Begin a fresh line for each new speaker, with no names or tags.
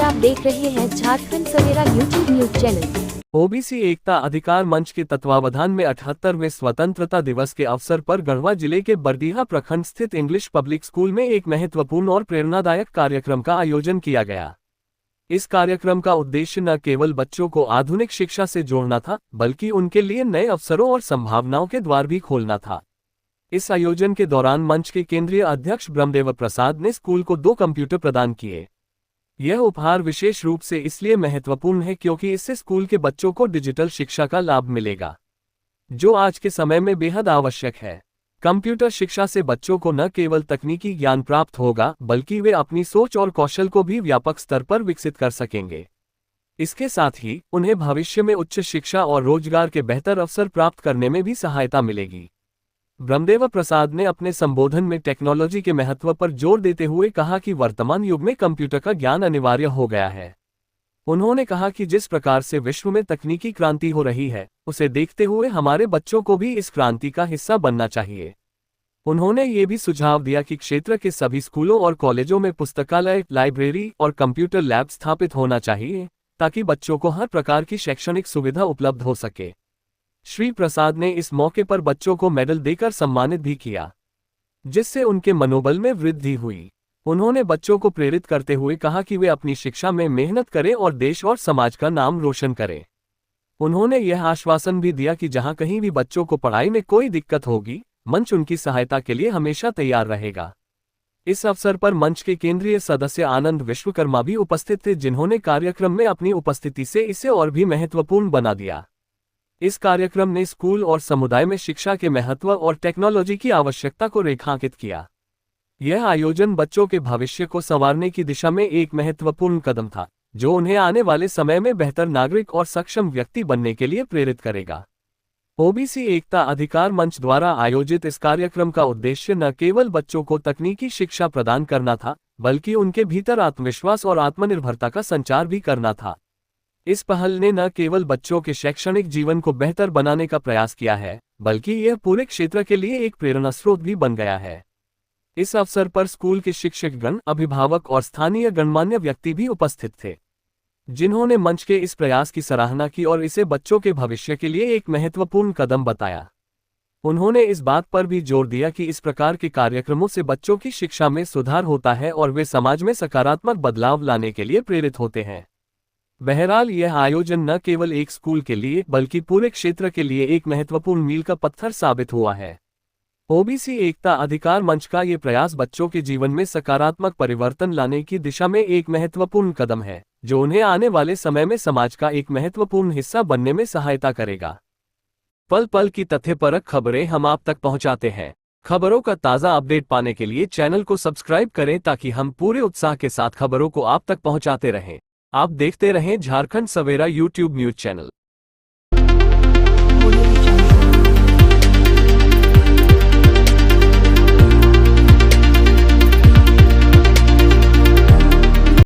आप देख रहे हैं झारखंड सवेरा यूट्यूब न्यूज चैनल।
ओबीसी एकता अधिकार मंच के तत्वावधान में 78वें स्वतंत्रता दिवस के अवसर पर गढ़वा जिले के बरडीहा प्रखंड स्थित इंग्लिश पब्लिक स्कूल में एक महत्वपूर्ण और प्रेरणादायक कार्यक्रम का आयोजन किया गया। इस कार्यक्रम का उद्देश्य न केवल बच्चों को आधुनिक शिक्षा से जोड़ना था, बल्कि उनके लिए नए अवसरों और संभावनाओं के द्वार भी खोलना था। इस आयोजन के दौरान मंच के केंद्रीय अध्यक्ष ब्रह्मदेव प्रसाद ने स्कूल को 2 कंप्यूटर प्रदान किए। यह उपहार विशेष रूप से इसलिए महत्वपूर्ण है क्योंकि इससे स्कूल के बच्चों को डिजिटल शिक्षा का लाभ मिलेगा, जो आज के समय में बेहद आवश्यक है। कंप्यूटर शिक्षा से बच्चों को न केवल तकनीकी ज्ञान प्राप्त होगा, बल्कि वे अपनी सोच और कौशल को भी व्यापक स्तर पर विकसित कर सकेंगे। इसके साथ ही उन्हें भविष्य में उच्च शिक्षा और रोजगार के बेहतर अवसर प्राप्त करने में भी सहायता मिलेगी। ब्रह्मदेव प्रसाद ने अपने संबोधन में टेक्नोलॉजी के महत्व पर जोर देते हुए कहा कि वर्तमान युग में कंप्यूटर का ज्ञान अनिवार्य हो गया है। उन्होंने कहा कि जिस प्रकार से विश्व में तकनीकी क्रांति हो रही है, उसे देखते हुए हमारे बच्चों को भी इस क्रांति का हिस्सा बनना चाहिए। उन्होंने ये भी सुझाव दिया कि क्षेत्र के सभी स्कूलों और कॉलेजों में पुस्तकालय, लाइब्रेरी और कंप्यूटर लैब स्थापित होना चाहिए, ताकि बच्चों को हर प्रकार की शैक्षणिक सुविधा उपलब्ध हो सके। श्री प्रसाद ने इस मौके पर बच्चों को मेडल देकर सम्मानित भी किया, जिससे उनके मनोबल में वृद्धि हुई। उन्होंने बच्चों को प्रेरित करते हुए कहा कि वे अपनी शिक्षा में मेहनत करें और देश और समाज का नाम रोशन करें। उन्होंने यह आश्वासन भी दिया कि जहां कहीं भी बच्चों को पढ़ाई में कोई दिक्कत होगी, मंच उनकी सहायता के लिए हमेशा तैयार रहेगा। इस अवसर पर मंच के केंद्रीय सदस्य आनंद विश्वकर्मा भी उपस्थित थे, जिन्होंने कार्यक्रम में अपनी उपस्थिति से इसे और भी महत्वपूर्ण बना दिया। इस कार्यक्रम ने स्कूल और समुदाय में शिक्षा के महत्व और टेक्नोलॉजी की आवश्यकता को रेखांकित किया। यह आयोजन बच्चों के भविष्य को संवारने की दिशा में एक महत्वपूर्ण कदम था, जो उन्हें आने वाले समय में बेहतर नागरिक और सक्षम व्यक्ति बनने के लिए प्रेरित करेगा। ओबीसी एकता अधिकार मंच द्वारा आयोजित इस कार्यक्रम का उद्देश्य न केवल बच्चों को तकनीकी शिक्षा प्रदान करना था, बल्कि उनके भीतर आत्मविश्वास और आत्मनिर्भरता का संचार भी करना था। इस पहल ने न केवल बच्चों के शैक्षणिक जीवन को बेहतर बनाने का प्रयास किया है, बल्कि यह पूरे क्षेत्र के लिए एक प्रेरणा स्रोत भी बन गया है। इस अवसर पर स्कूल के शिक्षकगण, अभिभावक और स्थानीय गणमान्य व्यक्ति भी उपस्थित थे, जिन्होंने मंच के इस प्रयास की सराहना की और इसे बच्चों के भविष्य के लिए एक महत्वपूर्ण कदम बताया। उन्होंने इस बात पर भी जोर दिया कि इस प्रकार के कार्यक्रमों से बच्चों की शिक्षा में सुधार होता है और वे समाज में सकारात्मक बदलाव लाने के लिए प्रेरित होते हैं। बहरहाल यह आयोजन न केवल एक स्कूल के लिए, बल्कि पूरे क्षेत्र के लिए एक महत्वपूर्ण मील का पत्थर साबित हुआ है। ओबीसी एकता अधिकार मंच का ये प्रयास बच्चों के जीवन में सकारात्मक परिवर्तन लाने की दिशा में एक महत्वपूर्ण कदम है, जो उन्हें आने वाले समय में समाज का एक महत्वपूर्ण हिस्सा बनने में सहायता करेगा। पल पल की तथ्यपरक खबरें हम आप तक पहुंचाते हैं। खबरों का ताज़ा अपडेट पाने के लिए चैनल को सब्सक्राइब करें, ताकि हम पूरे उत्साह के साथ खबरों को आप तक पहुंचाते रहें। आप देखते रहें झारखंड सवेरा यूट्यूब न्यूज चैनल।